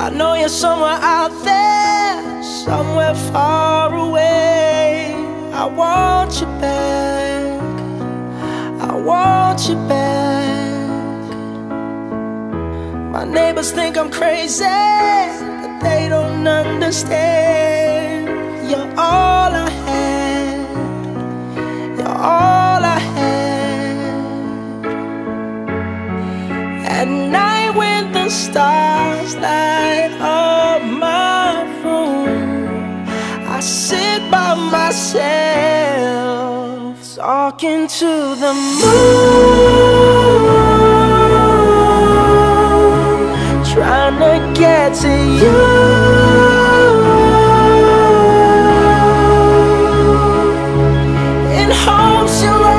I know you're somewhere out there, somewhere far away. I want you back, I want you back. My neighbors think I'm crazy, but they don't understand. You're all I had, you're all I had. At night when the stars light up my room, I sit by myself, talking to the moon, trying to get to you. In hopes you'll